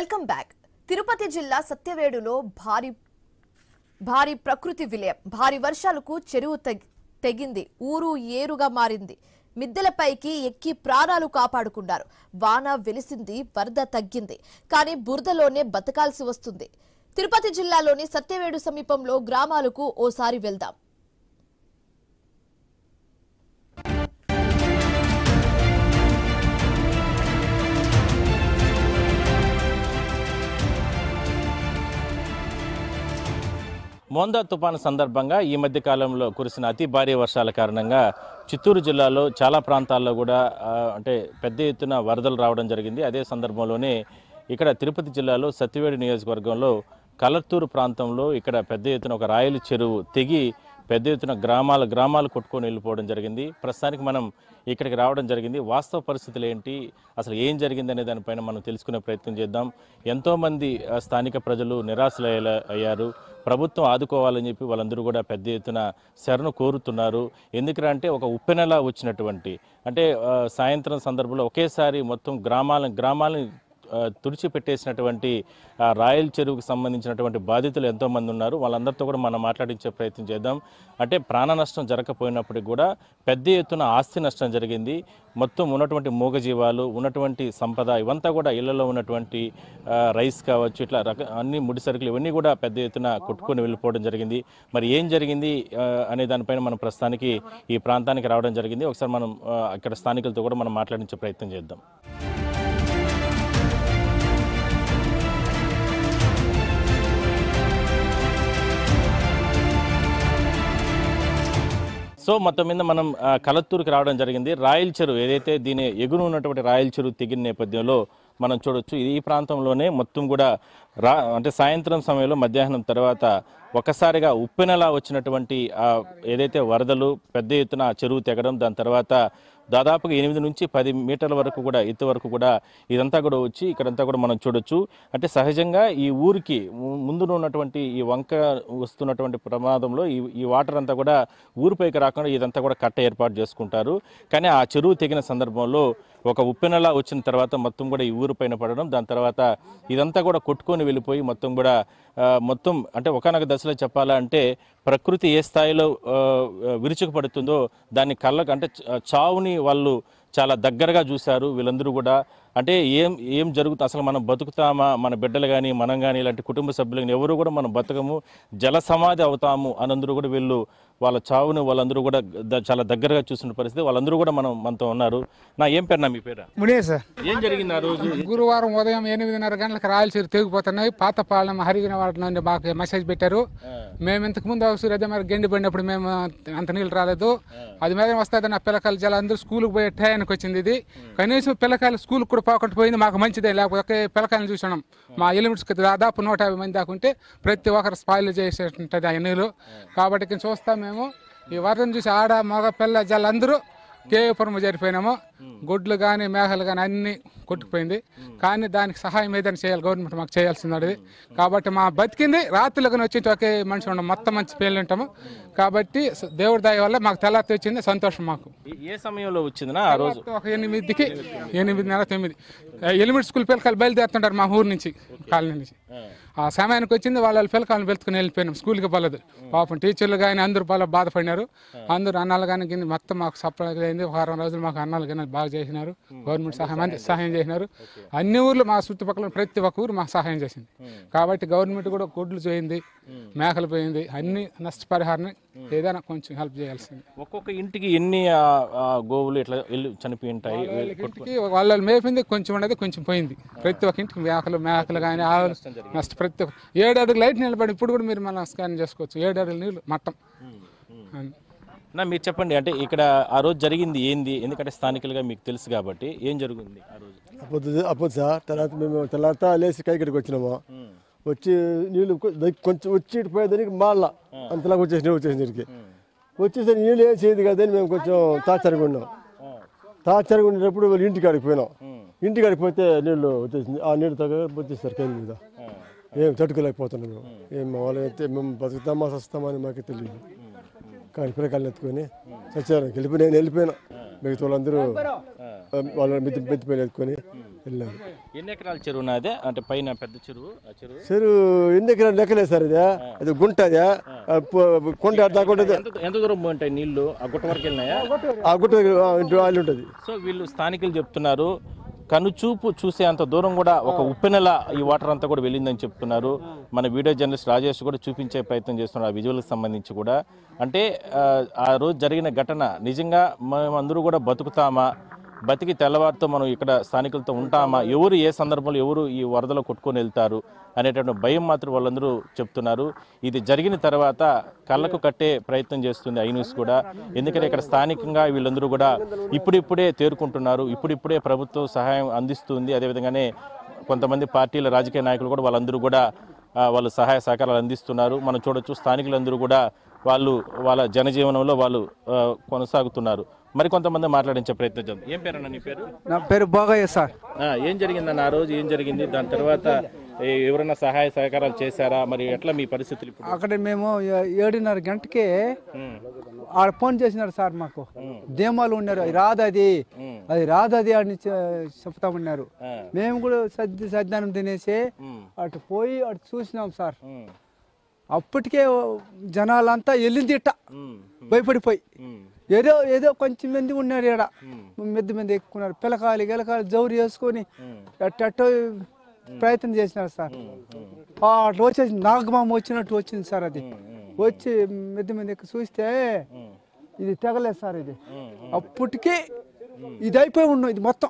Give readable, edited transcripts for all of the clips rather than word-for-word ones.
Welcome back. Tirupati జిల్లా సత్యవేడులో భారీ ప్రకృతి విలయం. భారీ వర్షాలకు చెరువు తెగింది, ఊరు ఏరుగా మారింది. మిద్దెలపైకి ఎక్కి ప్రాణాలు కాపాడుకున్నారు. వాన వెలిసింది, వరద తగ్గింది, కానీ బురదలోనే బతకాల్సి వస్తుంది. తిరుపతి జిల్లాలోని సత్యవేడు సమీపంలో గ్రామాలకు ఓసారి వెళ్దాం. మోందా తుఫాను సందర్భంగా ఈ మధ్య కాలంలో కురిసిన అతి భారీ వర్షాల కారణంగా చిత్తూరు జిల్లాలో చాలా ప్రాంతాల్లో కూడా అంటే పెద్ద ఎత్తున వరదలు రావడం జరిగింది. అదే సందర్భంలోనే ఇక్కడ తిరుపతి జిల్లాలో సత్యవేడు నియోజకవర్గంలో కలత్తూరు ప్రాంతంలో ఇక్కడ పెద్ద ఎత్తున ఒక రాయల చెరువు తెగి పెద్ద ఎత్తున గ్రామాలు కొట్టుకొని వెళ్ళిపోవడం జరిగింది. ప్రస్తుతానికి మనం ఇక్కడికి రావడం జరిగింది. వాస్తవ పరిస్థితులు ఏంటి, అసలు ఏం జరిగింది అనే దానిపైన మనం తెలుసుకునే ప్రయత్నం చేద్దాం. ఎంతోమంది స్థానిక ప్రజలు నిరాశలు అయ్యారు. ప్రభుత్వం ఆదుకోవాలని చెప్పి వాళ్ళందరూ కూడా పెద్ద ఎత్తున శరణు కోరుతున్నారు. ఎందుకంటే ఒక ఉప్పెనలా వచ్చినటువంటి అంటే సాయంత్రం సందర్భంలో ఒకేసారి మొత్తం గ్రామాలను తుడిచిపెట్టేసినటువంటి రాయల్ చెరువుకు సంబంధించినటువంటి బాధితులు ఎంతోమంది ఉన్నారు. వాళ్ళందరితో కూడా మనం మాట్లాడించే ప్రయత్నం చేద్దాం. అంటే ప్రాణ నష్టం జరగకపోయినప్పటికీ కూడా పెద్ద ఎత్తున ఆస్తి నష్టం జరిగింది. మొత్తం ఉన్నటువంటి మూగజీవాలు, ఉన్నటువంటి సంపద ఇవంతా కూడా ఇళ్లలో ఉన్నటువంటి రైస్ కావచ్చు, ఇట్లా అన్ని ముడి సరుకులు ఇవన్నీ కూడా పెద్ద ఎత్తున కొట్టుకొని వెళ్ళిపోవడం జరిగింది. మరి ఏం జరిగింది అనే దానిపైన మనం ప్రస్తుతానికి ఈ ప్రాంతానికి రావడం జరిగింది. ఒకసారి మనం ఇక్కడ స్థానికులతో కూడా మనం మాట్లాడించే ప్రయత్నం చేద్దాం. సో మొత్తం మీద మనం కలత్తూరుకి రావడం జరిగింది. రాయల్ చెరువు ఏదైతే దీని ఎగురు ఉన్నటువంటి రాయల్ చెరువు తెగిన నేపథ్యంలో మనం చూడొచ్చు. ఈ ప్రాంతంలోనే మొత్తం కూడా అంటే సాయంత్రం సమయంలో మధ్యాహ్నం తర్వాత ఒక్కసారిగా ఉప్పెనలా వచ్చినటువంటి ఏదైతే వరదలు పెద్ద ఎత్తున చెరువు తెగడం, దాని తర్వాత దాదాపుగా 8 నుంచి 10 మీటర్ల వరకు కూడా ఎత్తు వరకు కూడా ఇదంతా కూడా వచ్చి ఇక్కడంతా కూడా మనం చూడొచ్చు. అంటే సహజంగా ఈ ఊరికి ముందు ఉన్నటువంటి ఈ వంక వస్తున్నటువంటి ప్రమాదంలో ఈ వాటర్ అంతా కూడా ఊరిపైకి రాకుండా ఇదంతా కూడా కట్ట ఏర్పాటు చేసుకుంటారు. కానీ ఆ చెరువు తెగిన సందర్భంలో ఒక ఉప్పెనలా వచ్చిన తర్వాత మొత్తం కూడా ఈ ఊరు పైన పడడం, దాని తర్వాత ఇదంతా కూడా కొట్టుకొని వెళ్ళిపోయి మొత్తం అంటే ఒకనొక దశలో చెప్పాలంటే ప్రకృతి ఏ స్థాయిలో విరుచుకుపడుతుందో దాన్ని కళ్ళకు అంటే చావుని వాళ్ళు చాలా దగ్గరగా చూశారు వీళ్ళందరూ కూడా. అంటే ఏం జరుగుతుంది, అసలు మనం బతుకుతామా, మన బిడ్డలు కానీ మనం కానీ ఇలాంటి కుటుంబ సభ్యులు కానీ ఎవరు కూడా మనం బతకము, జల సమాధి అవుతాము అనందరూ కూడా వీళ్ళు వాళ్ళ చావును వాళ్ళందరూ కూడా చాలా దగ్గరగా చూసిన పరిస్థితి. వాళ్ళందరూ కూడా మనతో ఉన్నారు. ఏం పేరు? మీ పేరు మునియే సార్. ఏం జరిగింది ఆ రోజు? గురువారం ఉదయం 8:30 గంటలకు రాయల చెరువు తెగిపోతున్నాయి. పాతపాలెం హరిగిన వాటి నుండి మాకు మెసేజ్ పెట్టారు. మేము ఇంతకు ముందు అవసరం అదే మరి గండి పడినప్పుడు మేము అంత నీళ్ళు రాలేదు. అది మీద వస్తుంది నా పిల్లకాయల జల అందరూ స్కూల్కి పోయే టయానికి వచ్చింది. ఇది కనీసం పిల్లకాయలు స్కూల్కి కూడా పోకుండా పోయింది. మాకు మంచిదే, లేకపోతే ఒకే పిల్లకాయలు చూసినాం. మా ఎలిమెంట్స్కి దాదాపు 150 మంది దాకా ఉంటే ప్రతి ఒక్కరు స్పాయిల్ చేసేటుంటుంది ఆ నీళ్ళు. కాబట్టి చూస్తాం మేము ఈ వరదను చూసి ఆడ మగ పిల్ల జలందరూ కేపురం జరిపోయినాము. గొడ్లు కానీ మేఘలు కానీ అన్నీ కొట్టుకుపోయింది. కానీ దానికి సహాయం ఏదైనా చేయాలి, గవర్నమెంట్ మాకు చేయాల్సింది. కాబట్టి మా బతికింది రాత్రులు కానీ వచ్చి ఒకే మనిషి ఉన్నాం, మొత్తం మంచి పేర్లు ఉంటాము. కాబట్టి దేవుడి దయ వల్ల మాకు తెల్లారి వచ్చింది, సంతోషం మాకు. ఏ సమయంలో వచ్చింది ఆ రోజు? ఒక 8కి 8:30, 9 ఎలిమెంట్ స్కూల్ పిల్లకాయలు బయలుదేరుతుంటారు మా ఊరు నుంచి, కాలనీ నుంచి. ఆ సమయానికి వచ్చింది, వాళ్ళ పిల్లకాయలను వెళ్తుకుని వెళ్ళిపోయినాం. స్కూల్కి పోలేదు. పాపం టీచర్లు కానీ అందరూ బాధపడినారు. అందరూ అన్నాలు కానీ మొత్తం మాకు సప్లై అయింది. ఒక 6 రోజులు మాకు అన్నాలు కానీ బాగా చేసినారు. గవర్నమెంట్ సహాయం చేసినారు. అన్ని ఊర్లు మా చుట్టుపక్కల ప్రతి ఒక్క ఊరు మాకు సహాయం చేసింది. కాబట్టి గవర్నమెంట్ కూడా గొడ్లు పోయింది, మేకలు పోయింది, అన్ని నష్టపరిహారాన్ని ఏదైనా కొంచెం హెల్ప్ చేయాల్సింది. ఒక్కొక్క ఇంటికి ఎన్ని గోవులు ఇట్లా చనిపోయి ఉంటాయి? వాళ్ళ మేపింది కొంచెం ఉండేది, కొంచెం పోయింది. ప్రతి ఒక్క ఇంటికి మేకలు కానీ ఆవులు నష్టం. ప్రతి ఒక్క 7 అడుగులు లైట్ నిలబడి ఇప్పుడు కూడా మీరు మనం స్కాన్ చేసుకోవచ్చు. 7 అడుగుల నీళ్ళు మట్టం. మీరు చెప్పండి, అంటే ఇక్కడ ఆ రోజు జరిగింది ఏంది? ఎందుకంటే స్థానికులుగా మీకు తెలుసు కాబట్టి ఏం జరిగింది ఆ రోజు? అప్పుడు సార్ తర్వాత లేచి కైకడికి వచ్చినాము. వచ్చి నీళ్ళు కొంచెం వచ్చి పోయేదానికి మళ్ళా అంతలాగా వచ్చేసినకి వచ్చేసరి నీళ్ళు ఏం చేయదు కదని మేము కొంచెం తాచరిగా ఉన్నాం. తాచరిగా ఉండేటప్పుడు వాళ్ళు ఇంటికాడికి పోయినాం. ఇంటికాడికి పోతే నీళ్ళు వచ్చేసింది. ఆ నీళ్ళు తగ్గ వచ్చేసారు కైలు మీద. ఏం తట్టుకోలేకపోతున్నాం మేము. ఏం వాళ్ళైతే మేము బతుకుతామా వస్తామని మాకు తెలియదు. కానీ పిల్లకాయలు ఎత్తుకొని చచ్చారు. నేను వెళ్ళిపోయినా మిగతా వాళ్ళందరూ వాళ్ళ మెత్తిపోయిన ఎత్తుకొని వెళ్ళారు. ఎన్ని ఎకరాల చెరువు నాదే అంటే పైన పెద్ద చెరువు ఆ చెరువు చెరువు ఎన్ని ఎకరాలు లెక్కలేదు సార్. ఇది అది గుంట, అది కొండ దాకా ఉంటుంది. ఎంత దూరం ఉంటాయి నీళ్లు? ఆ గుట్ట వరకు వెళ్ళినాయా? ఆ గుట్ట వాళ్ళు ఉంటుంది. సో వీళ్ళు స్థానికులు చెప్తున్నారు కనుచూపు చూసే అంత దూరం కూడా ఒక ఉప్పెనెల ఈ వాటర్ అంతా కూడా వెళ్ళిందని చెప్తున్నారు. మన వీడియో జర్నలిస్ట్ రాజేష్ కూడా చూపించే ప్రయత్నం చేస్తున్నారు ఆ విజువల్కి సంబంధించి కూడా. అంటే ఆ రోజు జరిగిన ఘటన నిజంగా మేమందరూ కూడా బతుకుతామా, బతికి తెల్లవారితో మనం ఇక్కడ స్థానికులతో ఉంటామా, ఎవరు ఏ సందర్భంలో ఎవరు ఈ వరదలో కొట్టుకొని వెళ్తారు అనేటువంటి భయం మాత్రం వాళ్ళందరూ చెప్తున్నారు. ఇది జరిగిన తర్వాత కళ్ళకు కట్టే ప్రయత్నం చేస్తుంది ఐన్యూస్ కూడా. ఎందుకంటే ఇక్కడ స్థానికంగా వీళ్ళందరూ కూడా ఇప్పుడిప్పుడే తేరుకుంటున్నారు, ఇప్పుడిప్పుడే ప్రభుత్వం సహాయం అందిస్తుంది. అదేవిధంగానే కొంతమంది పార్టీల రాజకీయ నాయకులు కూడా వాళ్ళందరూ కూడా వాళ్ళు సహాయ సహకారాలు అందిస్తున్నారు. మనం చూడొచ్చు స్థానికులందరూ కూడా వాళ్ళు వాళ్ళ జనజీవనంలో వాళ్ళు కొనసాగుతున్నారు. మరి కొంతమంది మాట్లాడించే ప్రయత్నం చేద్దాం. ఏం పేరు అన్న నీ పేరు? నా పేరు భోగయ్య సార్. ఏం జరిగిందన్న ఆ రోజు? ఏం జరిగింది? దాని తర్వాత ఎవరైనా సహాయ సహకారాలు చేశారా? మరి ఎట్లా మీ పరిస్థితులు ఇప్పుడు? అక్కడ మేము 7:30 గంటకి ఆడ ఫోన్ చేసినారు సార్. మాకు ధీమాలు ఉన్నారు, అది రాదది అని చెప్తామన్నారు. మేము కూడా సద్దానం తినేసి అటు పోయి అటు చూసినాం సార్. అప్పటికే జనాలంతా వెళ్ళింది ఇట్ట భయపడిపోయి. ఏదో కొంచెం మంది ఉన్నారు ఈడ, మెద్ద మంది ఎక్కున్నారు. పిలకాయలు గిలకాయలు జౌరు వేసుకొని అట్టో ప్రయత్నం చేసినారు సార్. అట్లా వచ్చేసి నాగమామ వచ్చినట్టు వచ్చింది సార్. అది వచ్చి మెద్ద మంది ఎక్కి చూస్తే ఇది తెగలేదు సార్. ఇది అప్పటికే ఇది అయిపోయి ఉన్నాం. ఇది మొత్తం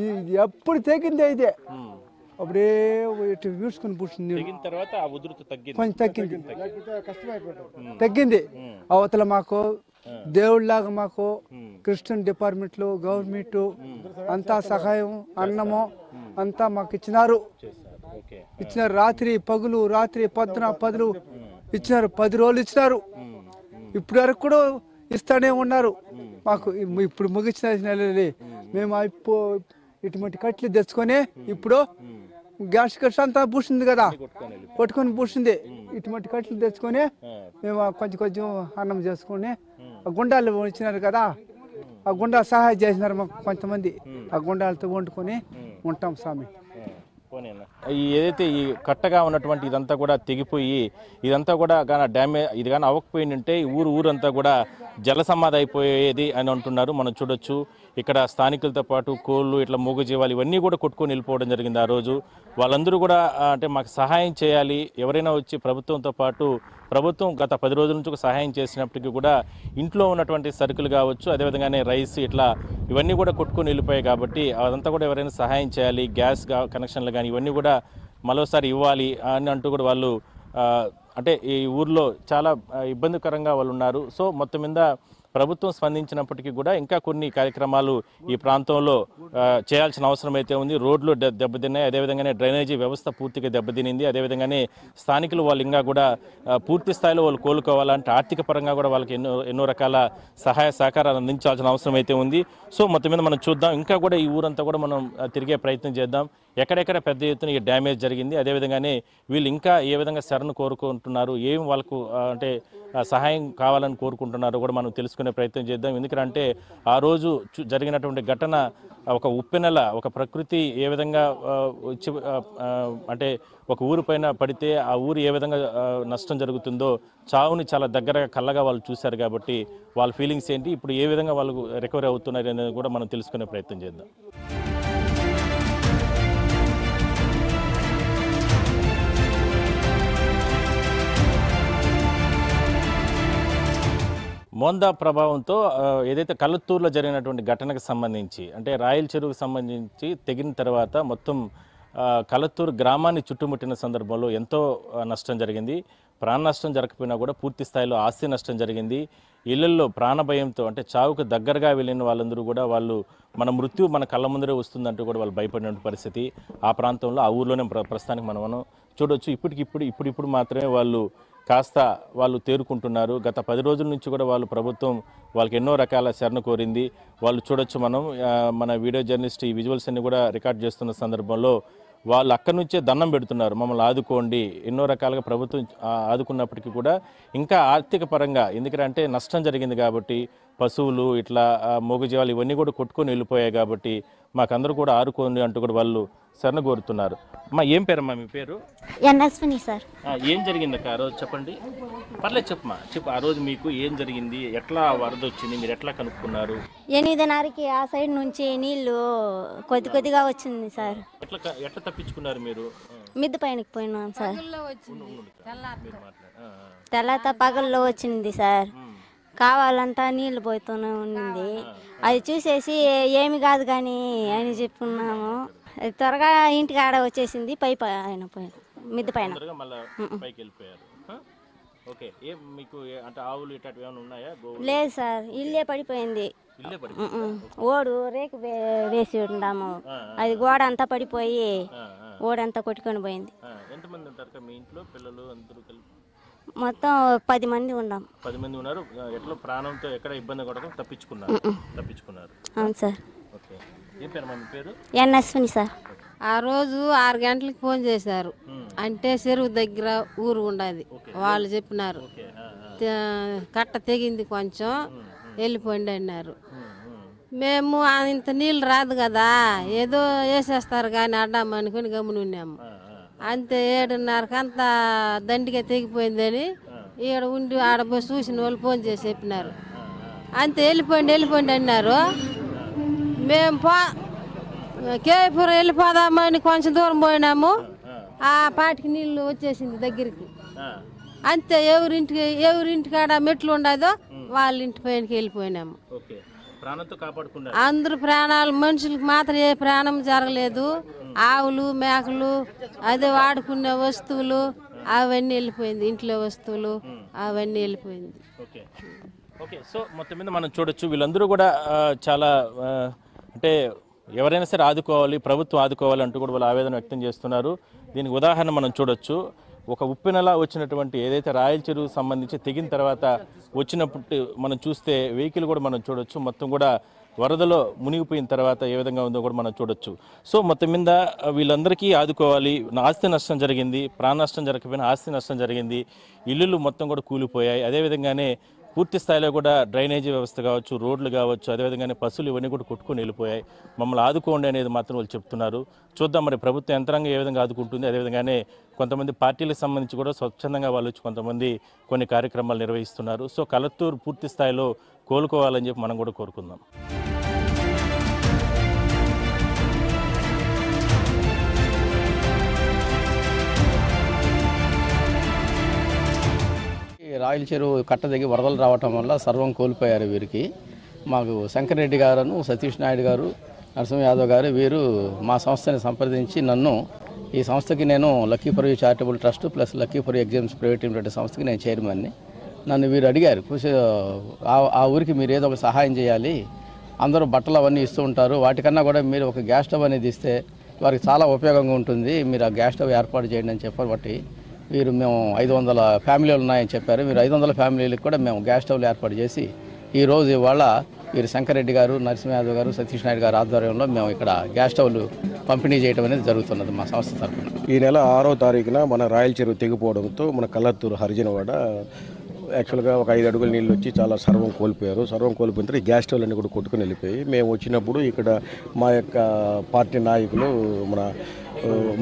ఇది ఎప్పుడు తెగిందే ఇదే. అప్పుడే ఇటు వీడ్చుకొని పుట్టింది. కొంచెం తగ్గింది. అవతల మాకు దేవుళ్ళలాగా మాకు క్రిస్టియన్ డిపార్ట్మెంట్లు గవర్నమెంట్ అంతా సహాయం అన్నము అంతా మాకు ఇచ్చినారు. రాత్రి పగులు రాత్రి పదులు ఇచ్చినారు. 10 రోజులు ఇచ్చినారు. ఇప్పటి వరకు కూడా ఇస్తానే ఉన్నారు మాకు. ఇప్పుడు ముగించిన నెలలు మేము ఇటువంటి కట్లు తెచ్చుకొని ఇప్పుడు గ్యాస్ కట్టు అంతా పూసింది కదా, కొట్టుకొని పూసింది. ఇటువంటి కట్లు తెచ్చుకొని మేము కొంచెం అన్నం చేసుకొని గుండాలు ఇచ్చినారు కదా, ఆ గుండా సహాయం చేసినారు మాకు కొంతమంది. ఆ గుండాలతో వండుకొని ఉంటాం స్వామి. ఏదైతే ఈ కట్టగా ఉన్నటువంటి ఇదంతా కూడా తెగిపోయి ఇదంతా కూడా కానీ డ్యామేజ్ ఇది కానీ అవ్వకపోయిందంటే ఊరంతా కూడా జలసమాధి అయిపోయేది అని అంటున్నారు. మనం చూడొచ్చు ఇక్కడ స్థానికులతో పాటు కోళ్ళు ఇట్లా మూగజీవాలు ఇవన్నీ కూడా కొట్టుకొని వెళ్ళిపోవడం జరిగింది ఆ రోజు. వాళ్ళందరూ కూడా అంటే మాకు సహాయం చేయాలి, ఎవరైనా వచ్చి ప్రభుత్వంతో పాటు ప్రభుత్వం గత 10 రోజుల నుంచి ఒక సహాయం చేసినప్పటికీ కూడా ఇంట్లో ఉన్నటువంటి సరుకులు కావచ్చు, అదేవిధంగానే రైస్ ఇట్లా ఇవన్నీ కూడా కొట్టుకొని వెళ్ళిపోయాయి. కాబట్టి అదంతా కూడా ఎవరైనా సహాయం చేయాలి, గ్యాస్ కనెక్షన్లు కానీ ఇవన్నీ కూడా మరోసారి ఇవ్వాలి అని అంటూ కూడా వాళ్ళు అంటే ఈ ఊర్లో చాలా ఇబ్బందికరంగా వాళ్ళు ఉన్నారు. సో మొత్తం మీద ప్రభుత్వం స్పందించినప్పటికీ కూడా ఇంకా కొన్ని కార్యక్రమాలు ఈ ప్రాంతంలో చేయాల్సిన అవసరం అయితే ఉంది. రోడ్లు దెబ్బతిన్నాయి, అదేవిధంగానే డ్రైనేజీ వ్యవస్థ పూర్తిగా దెబ్బతినింది. అదేవిధంగానే స్థానికులు వాళ్ళు ఇంకా కూడా పూర్తి స్థాయిలో వాళ్ళు కోలుకోవాలంటే ఆర్థిక పరంగా కూడా వాళ్ళకి ఎన్నో రకాల సహాయ సహకారాలు అందించాల్సిన అవసరం అయితే ఉంది. సో మొత్తం మీద మనం చూద్దాం, ఇంకా కూడా ఈ ఊరంతా కూడా మనం తిరిగే ప్రయత్నం చేద్దాం. ఎక్కడెక్కడ పెద్ద ఎత్తున ఈ డ్యామేజ్ జరిగింది, అదేవిధంగానే వీళ్ళు ఇంకా ఏ విధంగా శరణు కోరుకుంటున్నారు, ఏం వాళ్ళకు అంటే సహాయం కావాలని కోరుకుంటున్నారో కూడా మనం తెలుసుకునే ప్రయత్నం చేద్దాం. ఎందుకంటే ఆ రోజు జరిగినటువంటి ఘటన ఒక ఉప్పెనెల, ఒక ప్రకృతి ఏ విధంగా వచ్చి అంటే ఒక ఊరు పైన పడితే ఆ ఊరు ఏ విధంగా నష్టం జరుగుతుందో చావుని చాలా దగ్గరగా కళ్ళగా వాళ్ళు చూశారు. కాబట్టి వాళ్ళ ఫీలింగ్స్ ఏంటి, ఇప్పుడు ఏ విధంగా వాళ్ళు రికవరీ అవుతున్నారు అనేది కూడా మనం తెలుసుకునే ప్రయత్నం చేద్దాం. మోందా ప్రభావంతో ఏదైతే కలత్తూరులో జరిగినటువంటి ఘటనకు సంబంధించి అంటే రాయల చెరువుకు సంబంధించి తెగిన తర్వాత మొత్తం కలత్తూరు గ్రామాన్ని చుట్టుముట్టిన సందర్భంలో ఎంతో నష్టం జరిగింది. ప్రాణ నష్టం జరగకపోయినా కూడా పూర్తి స్థాయిలో ఆస్తి నష్టం జరిగింది. ఇళ్లల్లో ప్రాణభయంతో అంటే చావుకు దగ్గరగా వెళ్ళిన వాళ్ళందరూ కూడా వాళ్ళు మన మృత్యు మన కళ్ళ ముందరే వస్తుందంటూ కూడా వాళ్ళు భయపడిన పరిస్థితి ఆ ప్రాంతంలో, ఆ ఊర్లోనే ప్రస్తుతానికి మనం చూడవచ్చు. ఇప్పుడిప్పుడు మాత్రమే వాళ్ళు తేరుకుంటున్నారు. గత 10 రోజుల నుంచి కూడా ప్రభుత్వం వాళ్ళకి ఎన్నో రకాల శరణ కోరింది. వాళ్ళు చూడొచ్చు, మన వీడియో జర్నలిస్ట్ ఈ విజువల్స్ అన్ని కూడా రికార్డ్ చేస్తున్న సందర్భంలో వాళ్ళు అక్కడి నుంచే దండం పెడుతున్నారు, మమ్మల్ని ఆదుకోండి. ఎన్నో రకాలుగా ప్రభుత్వం ఆదుకున్నప్పటికీ కూడా ఇంకా ఆర్థిక పరంగా ఎందుకంటే నష్టం జరిగింది కాబట్టి పశువులు ఇట్లా మూగజీవాలు ఇవన్నీ కూడా కొట్టుకొని వెళ్ళిపోయాయి కాబట్టి మాకందరూ కూడా ఆరుకోండి అంటూ కూడా వాళ్ళు శరణ కోరుతున్నారు. అమ్మా ఏం పేరమ్మా మీ పేరు? ఎన్ఎస్విని సార్. ఏం జరిగింది అక్క ఆ రోజు చెప్పండి. పర్లేదు చెప్పమ్మా, చెప్పు. ఆ రోజు మీకు ఏం జరిగింది, ఎట్లా వరద వచ్చింది, మీరు ఎట్లా కనుక్కున్నారు? 8:30కి ఆ సైడ్ నుంచి నీళ్లు కొద్దిగా వచ్చింది సార్. ఎట్లా తప్పించుకున్నారు మీరు? మిద్ది పైనకి పోయినాం సార్. తెల్లత పగల్లో వచ్చింది సార్. కావాలంతా నీళ్లు పోతూనే ఉండింది. అది చూసేసి ఏమి కాదు కానీ అని చెప్పుకున్నాము. త్వరగా ఇంటికి ఆడ వచ్చేసింది. పై పైన పోయిన మిద్ది పైన. లేదు సార్, ఇల్లే పడిపోయింది. ఓడు రేకు వేసి ఉన్నాము, అది గోడ అంతా పడిపోయి ఓడంతా కొట్టుకొని పోయింది. మొత్తం 10 మంది ఉన్నాం. 10 మంది ఉన్నారు. ఎట్లా ప్రాణంతో ఎక్కడ ఇబ్బంది పడకుండా తప్పించుకున్నారు? అవును సార్. ఓకే. ఏం పేరు మీ పేరు? ఎన్ఎస్విని సార్. ఆ రోజు 6 గంటలకు ఫోన్ చేశారు. అంటే చెరువు దగ్గర ఊరు ఉండదు, వాళ్ళు చెప్పినారు. కట్ట తెగింది, కొంచెం వెళ్ళిపోండి అన్నారు. మేము ఇంత నీళ్ళు రాదు కదా, ఏదో వేసేస్తారు కానీ అడ్డాము అనుకుని గమ్మునున్నాము. అంతే 7:30కి అంతా దండిగా తెగిపోయిందని ఈడ ఉండి ఆడ పోయి చూసిన వాళ్ళు ఫోన్ చేసి చెప్పినారు. అంతే వెళ్ళిపోండి అన్నారు. మేము కేపురం వెళ్ళిపోదామని కొంచెం దూరం పోయినాము. ఆ పాటికి నీళ్ళు వచ్చేసింది దగ్గరికి. అంతే ఎవరింటికాడ మెట్లు ఉండదో వాళ్ళ ఇంటి పైనకి వెళ్ళిపోయినాము. అందరు ప్రాణాలు, మనుషులకు మాత్రం ఏ ప్రాణం జరగలేదు. ఆవులు మేకలు అదే వాడుకునే వస్తువులు అవన్నీ వెళ్ళిపోయింది. ఇంట్లో వస్తువులు అవన్నీ వెళ్ళిపోయింది. ఓకే. సో మొత్తం మీద మనం చూడొచ్చు, వీళ్ళందరూ కూడా చాలా అంటే ఎవరైనా సరే ఆదుకోవాలి, ప్రభుత్వం ఆదుకోవాలి అంటూ కూడా వాళ్ళు ఆవేదన వ్యక్తం చేస్తున్నారు. దీనికి ఉదాహరణ మనం చూడొచ్చు. ఒక ఉప్పెనలా వచ్చినటువంటి ఏదైతే రాయల చెరువుకు సంబంధించి తెగిన తర్వాత వచ్చినప్పుడు మనం చూస్తే వెహికల్ కూడా మనం చూడొచ్చు. మొత్తం కూడా వరదలో మునిగిపోయిన తర్వాత ఏ విధంగా ఉందో కూడా మనం చూడొచ్చు. సో మొత్తం మీద వీళ్ళందరికీ ఆదుకోవాలి. ఆస్తి నష్టం జరిగింది, ప్రాణ నష్టం జరగకపోయినా ఆస్తి నష్టం జరిగింది. ఇల్లులు మొత్తం కూడా కూలిపోయాయి. అదేవిధంగానే పూర్తి స్థాయిలో కూడా డ్రైనేజీ వ్యవస్థ కావచ్చు, రోడ్లు కావచ్చు, అదేవిధంగానే పశువులు ఇవన్నీ కూడా కొట్టుకొని వెళ్ళిపోయాయి. మమ్మల్ని ఆదుకోండి అనేది మాత్రం వాళ్ళు చెప్తున్నారు. చూద్దాం మరి ప్రభుత్వం యంత్రాంగం ఏ విధంగా ఆదుకుంటుంది. అదేవిధంగానే కొంతమంది పార్టీలకు సంబంధించి కూడా స్వచ్ఛందంగా వాళ్ళు వచ్చి కొంతమంది కొన్ని కార్యక్రమాలు నిర్వహిస్తున్నారు. సో కలత్తూరు పూర్తి స్థాయిలో కోలుకోవాలని చెప్పి మనం కూడా కోరుకుందాం. రాయల చెరువు కట్ట దిగి వరదలు రావటం వల్ల సర్వం కోల్పోయారు. వీరికి మాకు శంకరెడ్డి గారు, సతీష్ నాయుడు గారు, నరసింహ యాదవ్ గారు వీరు మా సంస్థని సంప్రదించి నన్ను ఈ సంస్థకి నేను lucky for you charitable trust plus lucky for you exams private limited సంస్థకి నేను చైర్మన్ని. నన్ను వీరు అడిగారు, ఆ ఊరికి మీరు ఏదో ఒక సహాయం చేయాలి, అందరూ బట్టలు అవన్నీ ఇస్తూ ఉంటారు, వాటికన్నా కూడా మీరు ఒక గ్యాస్ స్టవ్ అనేది ఇస్తే వారికి చాలా ఉపయోగంగా ఉంటుంది, మీరు ఆ గ్యాస్ స్టవ్ ఏర్పాటు చేయండి అని చెప్పారు. బట్టి వీరు మేము 500 ఫ్యామిలీలు ఉన్నాయని చెప్పారు. మీరు 500 ఫ్యామిలీలకు కూడా మేము గ్యాస్ స్టవ్లు ఏర్పాటు చేసి ఈరోజు ఇవాళ వీరు శంకరెడ్డి గారు, నరసింహ యాదవ్ గారు, సతీష్ నాయుడు గారు ఆధ్వర్యంలో మేము ఇక్కడ గ్యాస్ స్టవ్లు పంపిణీ చేయడం అనేది జరుగుతున్నది మా సంస్థ తరఫున. ఈ నెల 6వ తారీఖున మన రాయల చెరువు తెగిపోవడంతో మన కల్లత్తూరు హరిజనవాడ యాక్చువల్గా ఒక 5 అడుగుల నీళ్ళు వచ్చి చాలా సర్వం కోల్పోయారు. సర్వం కోల్పోయిన తర్వాత ఈ గ్యాస్ స్టవ్లు అన్నీ కూడా కొట్టుకుని వెళ్ళిపోయి మేము వచ్చినప్పుడు ఇక్కడ మా యొక్క పార్టీ నాయకులు మన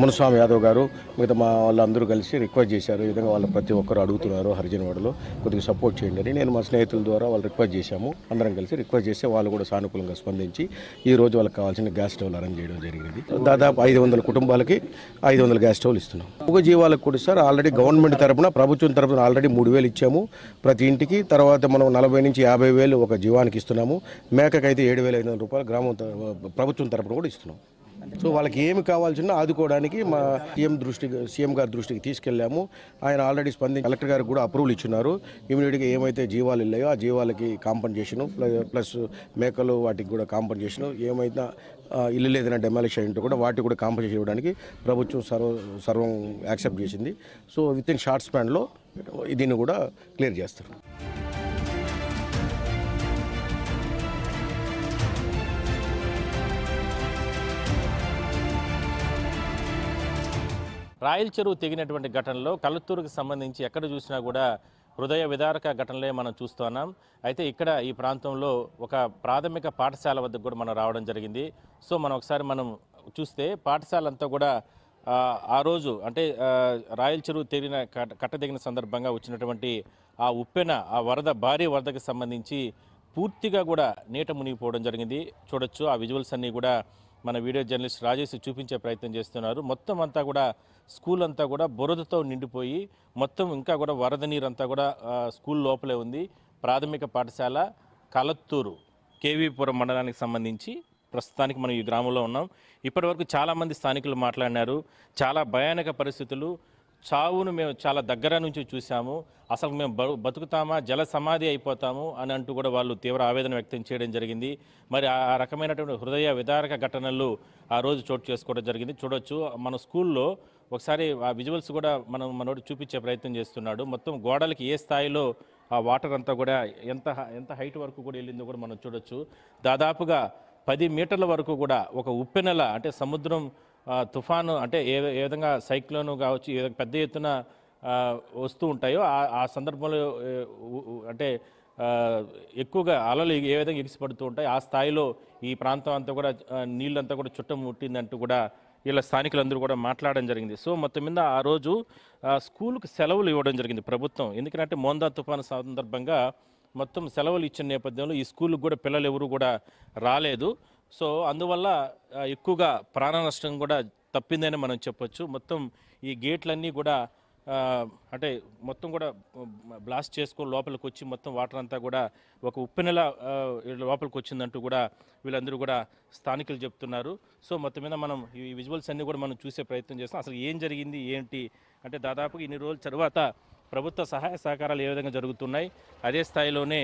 మునుస్వామి యాదవ్ గారు మిగతా మా వాళ్ళందరూ కలిసి రిక్వెస్ట్ చేశారు. ఈ విధంగా వాళ్ళు ప్రతి ఒక్కరు అడుగుతున్నారు హరిజనవాడలో కొద్దిగా సపోర్ట్ చేయండి అని. నేను మా స్నేహితుల ద్వారా వాళ్ళు రిక్వెస్ట్ చేశాము. అందరం కలిసి రిక్వెస్ట్ చేస్తే వాళ్ళు కూడా సానుకూలంగా స్పందించి ఈ రోజు వాళ్ళకి కావాల్సిన గ్యాస్ స్టవ్లు అరేంజ్ చేయడం జరిగింది. దాదాపు 500 కుటుంబాలకి 500 గ్యాస్ స్టవ్లు ఇస్తున్నాం. మూగ జీవాలకు కూడా సార్ ఆల్రెడీ గవర్నమెంట్ తరఫున, ప్రభుత్వం తరఫున ఆల్రెడీ 3000 ఇచ్చాము ప్రతి ఇంటికి. తర్వాత మనం 40 నుంచి 50,000 ఒక జీవానికి ఇస్తున్నాము. మేకకైతే 7,500 రూపాయలు గ్రామం ప్రభుత్వం తరఫున కూడా ఇస్తున్నాం. సో వాళ్ళకి ఏమి కావాల్సిన ఆదుకోవడానికి మా సీఎం గారి దృష్టికి తీసుకెళ్ళాము. ఆయన ఆల్రెడీ స్పందించి కలెక్టర్ గారికి కూడా అప్రూవల్ ఇచ్చినారు. ఇమీడియట్గా ఏమైతే జీవాలు ఇల్లాయో ఆ జీవాలకి కాంపన్సేషను ప్లస్ మేకలు వాటికి కూడా కాంపన్సేషను, ఏమైనా ఇల్లు లేదైనా డెమాలిష్ అయ్యింటే కూడా వాటికి కూడా కాంపన్సేషన్ ఇవ్వడానికి ప్రభుత్వం సర్వం యాక్సెప్ట్ చేసింది. సో విత్ ఇన్ షార్ట్ స్పాన్లో దీన్ని కూడా క్లియర్ చేస్తారు. రాయల చెరువు తెగినటువంటి ఘటనలో కలత్తూరుకు సంబంధించి ఎక్కడ చూసినా కూడా హృదయ విదారక ఘటనలే మనం చూస్తున్నాం. అయితే ఇక్కడ ఈ ప్రాంతంలో ఒక ప్రాథమిక పాఠశాల వద్దకు కూడా మనం రావడం జరిగింది. సో మనం ఒకసారి మనం చూస్తే పాఠశాల అంతా కూడా ఆ రోజు అంటే రాయల చెరువు తెగిన కట్టదిగిన సందర్భంగా వచ్చినటువంటి ఆ ఉప్పెన ఆ వరద భారీ వరదకి సంబంధించి పూర్తిగా కూడా నీట మునిగిపోవడం జరిగింది. చూడొచ్చు ఆ విజువల్స్ అన్నీ కూడా మన వీడియో జర్నలిస్ట్ రాజేష్ చూపించే ప్రయత్నం చేస్తున్నారు. మొత్తం అంతా కూడా స్కూల్ అంతా కూడా బురదతో నిండిపోయి మొత్తం ఇంకా కూడా వరద నీరంతా కూడా స్కూల్ లోపలే ఉంది. ప్రాథమిక పాఠశాల కలత్తూరు కేవీపురం మండలానికి సంబంధించి ప్రస్తుతానికి మనం ఈ గ్రామంలో ఉన్నాం. ఇప్పటివరకు చాలామంది స్థానికులు మాట్లాడినారు. చాలా భయానక పరిస్థితులు, చావును మేము చాలా దగ్గర నుంచి చూసాము, అసలు మేము బతుకుతామా జల సమాధి అయిపోతాము అని అంటూ కూడా వాళ్ళు తీవ్ర ఆవేదన వ్యక్తం చేయడం జరిగింది. మరి ఆ రకమైనటువంటి హృదయ విదారక ఘటనలు ఆ రోజు చోటు చేసుకోవడం జరిగింది. చూడొచ్చు మన స్కూల్లో ఒకసారి ఆ విజువల్స్ కూడా మనోడు చూపించే ప్రయత్నం చేస్తున్నాడు. మొత్తం గోడలకి ఏ స్థాయిలో ఆ వాటర్ అంతా కూడా ఎంత హైట్ వరకు కూడా వెళ్ళిందో కూడా మనం చూడొచ్చు. దాదాపుగా 10 మీటర్ల వరకు కూడా ఒక ఉప్పెనెల అంటే సముద్రం తుఫాను అంటే ఏ విధంగా సైక్లోన్ కావచ్చు ఏ పెద్ద ఎత్తున వస్తూ ఉంటాయో ఆ సందర్భంలో అంటే ఎక్కువగా అలలు ఏ విధంగా ఎగిసిపడుతూ ఉంటాయి ఆ స్థాయిలో ఈ ప్రాంతం అంతా కూడా నీళ్ళంతా కూడా చుట్టముట్టిందంటూ కూడా వీళ్ళ స్థానికులందరూ కూడా మాట్లాడడం జరిగింది. సో మొత్తం మీద ఆ రోజు స్కూల్కి సెలవులు ఇవ్వడం జరిగింది ప్రభుత్వం. ఎందుకంటే మోందా తుఫాను సందర్భంగా మొత్తం సెలవులు ఇచ్చిన నేపథ్యంలో ఈ స్కూల్కి కూడా పిల్లలు ఎవరు కూడా రాలేదు. సో అందువల్ల ఎక్కువగా ప్రాణ నష్టం కూడా తప్పిందని మనం చెప్పొచ్చు. మొత్తం ఈ గేట్లన్నీ కూడా అంటే మొత్తం కూడా బ్లాస్ట్ చేసుకొని లోపలికి వచ్చి మొత్తం వాటర్ అంతా కూడా ఒక ఉప్పెనెల లోపలికి వచ్చిందంటూ కూడా వీళ్ళందరూ కూడా స్థానికులు చెప్తున్నారు. సో మొత్తం మీద మనం ఈ విజువల్స్ అన్నీ కూడా మనం చూసే ప్రయత్నం చేస్తాం. అసలు ఏం జరిగింది ఏంటి అంటే దాదాపుగా ఇన్ని రోజుల తర్వాత ప్రభుత్వ సహాయ సహకారాలు ఏ విధంగా జరుగుతున్నాయి, అదే స్థాయిలోనే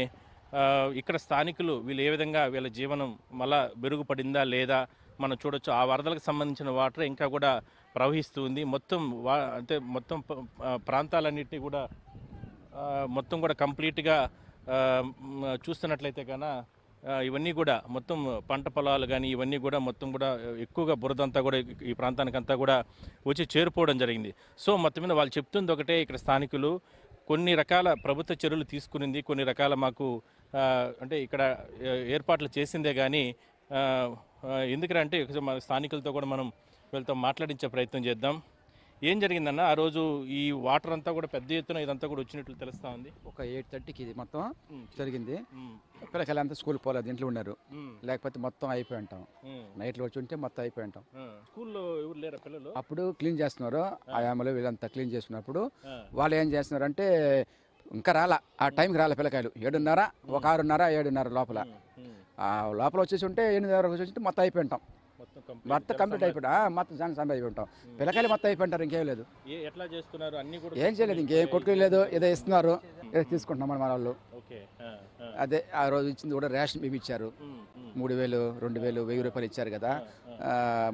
ఇక్కడ స్థానికులు వీళ్ళు ఏ విధంగా వీళ్ళ జీవనం మళ్ళా మెరుగుపడిందా లేదా మనం చూడొచ్చు. ఆ వరదలకు సంబంధించిన వాటర్ ఇంకా కూడా ప్రవహిస్తుంది. మొత్తం అంటే మొత్తం ప్రాంతాలన్నింటినీ కూడా మొత్తం కూడా కంప్లీట్గా చూస్తున్నట్లయితే కన్నా ఇవన్నీ కూడా మొత్తం పంట పొలాలు కానీ ఇవన్నీ కూడా మొత్తం కూడా ఎక్కువగా బురదంతా కూడా ఈ ప్రాంతానికంతా కూడా వచ్చి చేరిపోవడం జరిగింది. సో మొత్తం మీద వాళ్ళు చెప్తుంది ఒకటే, ఇక్కడ స్థానికులు కొన్ని రకాల ప్రభుత్వ చర్యలు తీసుకునింది, కొన్ని రకాల మాకు అంటే ఇక్కడ ఏర్పాట్లు చేసిందే కానీ ఎందుకంటే మన స్థానికులతో కూడా మనం వీళ్ళతో మాట్లాడించే ప్రయత్నం చేద్దాం. ఏం జరిగిందన్న ఆ రోజు ఈ వాటర్ అంతా కూడా పెద్ద ఎత్తున ఇదంతా కూడా వచ్చినట్లు తెలుస్తా ఉంది. ఒక 8:30కి ఇది మొత్తం జరిగింది. పిల్లకాయలు అంతా స్కూల్ పోలేదు, ఇంట్లో ఉన్నారు, లేకపోతే మొత్తం అయిపోయి ఉంటాం. నైట్లో వచ్చి ఉంటే మొత్తం అయిపోయి ఉంటాం. స్కూల్లో ఎవరు లేరా పిల్లలు? అప్పుడు క్లీన్ చేస్తున్నారు, ఆయామలు వీళ్ళంతా క్లీన్ చేస్తున్నప్పుడు వాళ్ళు ఏం చేస్తున్నారు అంటే ఇంకా రాలా, ఆ టైంకి రాలే పిల్లకాయలు. 7:30 ఒక 6:30 7:30 లోపల లోపల వచ్చేసి ఉంటే 8 వరకు వచ్చి మొత్తం అయిపోయి ఉంటాం. మొత్తం కంప్లీట్ అయిపోయి మొత్తం జన సంబంధం అయిపోయి ఉంటాం. పిల్లకాయలు మొత్తం అయిపోయింటారు, ఇంకేం లేదు. ఎట్లా చేస్తున్నారు అన్ని కూడా ఏం చేయలేదు, ఇంకేం కొట్టుకోలేదు, ఏదో ఇస్తున్నారు, ఏదో తీసుకుంటున్నాం మన వాళ్ళు. అదే ఆ రోజు ఇచ్చింది కూడా రేషన్ బియ్యం ఇచ్చారు. 3,000 2,000 1,000 రూపాయలు ఇచ్చారు కదా.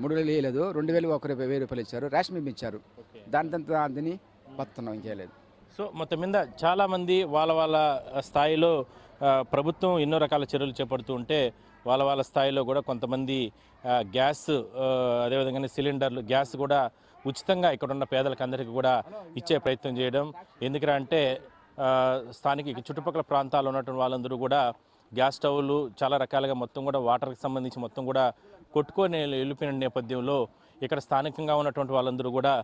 3,000 ఇవ్వలేదు, 2,000 1,000 రూపాయలు ఇచ్చారు, రేషన్ బియ్యం ఇచ్చారు. దానితో తిని వస్తున్నాం, ఇంకేం లేదు. సో మొత్తం మీద చాలామంది వాళ్ళ స్థాయిలో ప్రభుత్వం ఎన్నో రకాల చర్యలు చేపడుతూ ఉంటే వాళ్ళ స్థాయిలో కూడా కొంతమంది గ్యాస్ అదేవిధంగా సిలిండర్లు గ్యాస్ కూడా ఉచితంగా ఇక్కడ ఉన్న పేదలకు అందరికీ కూడా ఇచ్చే ప్రయత్నం చేయడం. ఎందుకంటే స్థానిక చుట్టుపక్కల ప్రాంతాల్లో ఉన్నటువంటి వాళ్ళందరూ కూడా గ్యాస్ స్టవ్లు చాలా రకాలుగా మొత్తం కూడా వాటర్కి సంబంధించి మొత్తం కూడా కొట్టుకొని వెళ్ళిపోయిన నేపథ్యంలో ఇక్కడ స్థానికంగా ఉన్నటువంటి వాళ్ళందరూ కూడా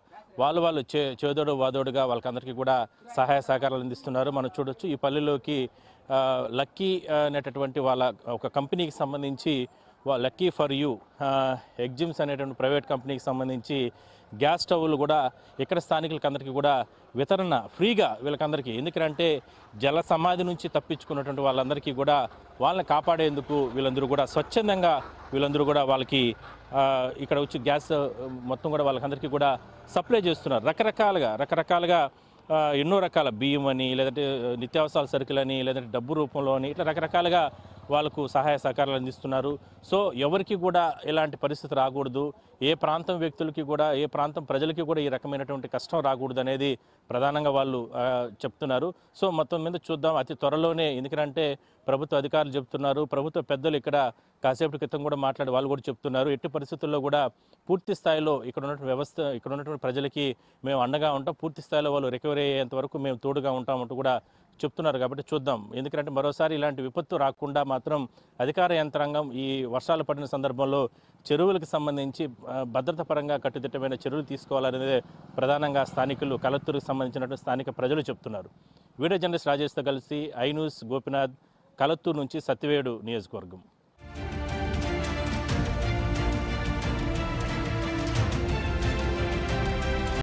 వాళ్ళు చేదోడు వాదోడుగా వాళ్ళకందరికీ కూడా సహాయ సహకారాలు అందిస్తున్నారు. మనం చూడొచ్చు ఈ పల్లెలోకి లక్కీ అనేటటువంటి వాళ్ళ ఒక కంపెనీకి సంబంధించి లక్కీ ఫర్ యూ ఎగ్జిమ్స్ అనేటువంటి ప్రైవేట్ కంపెనీకి సంబంధించి గ్యాస్ స్టవ్లు కూడా ఇక్కడ స్థానికులకి అందరికీ కూడా వితరణ ఫ్రీగా వీళ్ళకందరికీ. ఎందుకంటే జల సమాధి నుంచి తప్పించుకున్నటువంటి వాళ్ళందరికీ కూడా వాళ్ళని కాపాడేందుకు వీళ్ళందరూ కూడా స్వచ్ఛందంగా వీళ్ళందరూ కూడా వాళ్ళకి ఇక్కడ వచ్చి గ్యాస్ మొత్తం కూడా వాళ్ళకందరికీ కూడా సప్లై చేస్తున్నారు. రకరకాలుగా ఎన్నో రకాల బియ్యం అని, లేదంటే నిత్యావసరాల సరుకులని, లేదంటే డబ్బు రూపంలో అని, ఇట్లా రకరకాలుగా వాళ్ళకు సహాయ సహకారాలు అందిస్తున్నారు. సో ఎవరికి కూడా ఇలాంటి పరిస్థితి రాకూడదు, ఏ ప్రాంతం వ్యక్తులకి కూడా ఏ ప్రాంతం ప్రజలకి కూడా ఈ రకమైనటువంటి కష్టం రాకూడదు అనేది ప్రధానంగా వాళ్ళు చెప్తున్నారు. సో మొత్తం మీద చూద్దాం అతి త్వరలోనే, ఎందుకంటే ప్రభుత్వ అధికారులు చెప్తున్నారు, ప్రభుత్వ పెద్దలు ఇక్కడ కాసేపటి క్రితం కూడా మాట్లాడి వాళ్ళు కూడా చెప్తున్నారు, ఎట్టి పరిస్థితుల్లో కూడా పూర్తి స్థాయిలో ఇక్కడ ఉన్నటువంటి వ్యవస్థ ఇక్కడ ఉన్నటువంటి ప్రజలకి మేము అండగా ఉంటాం, పూర్తి స్థాయిలో వాళ్ళు రికవరీ అయ్యేంత వరకు మేము తోడుగా ఉంటామంటూ కూడా చెప్తున్నారు కాబట్టి చూద్దాం. ఎందుకంటే మరోసారి ఇలాంటి విపత్తు రాకుండా మాత్రం అధికార యంత్రాంగం ఈ వర్షాలు పడిన సందర్భంలో చెరువులకు సంబంధించి భద్రత పరంగా కట్టుదిట్టమైన చర్యలు తీసుకోవాలనేదే ప్రధానంగా స్థానికులు కలత్తూరుకు సంబంధించినటువంటి స్థానిక ప్రజలు చెప్తున్నారు. వీడియో జర్నలిస్ట్ రాజేష్తో కలిసి ఐ న్యూస్ గోపినాథ్, కలత్తూరు నుంచి సత్యవేడు నియోజకవర్గం.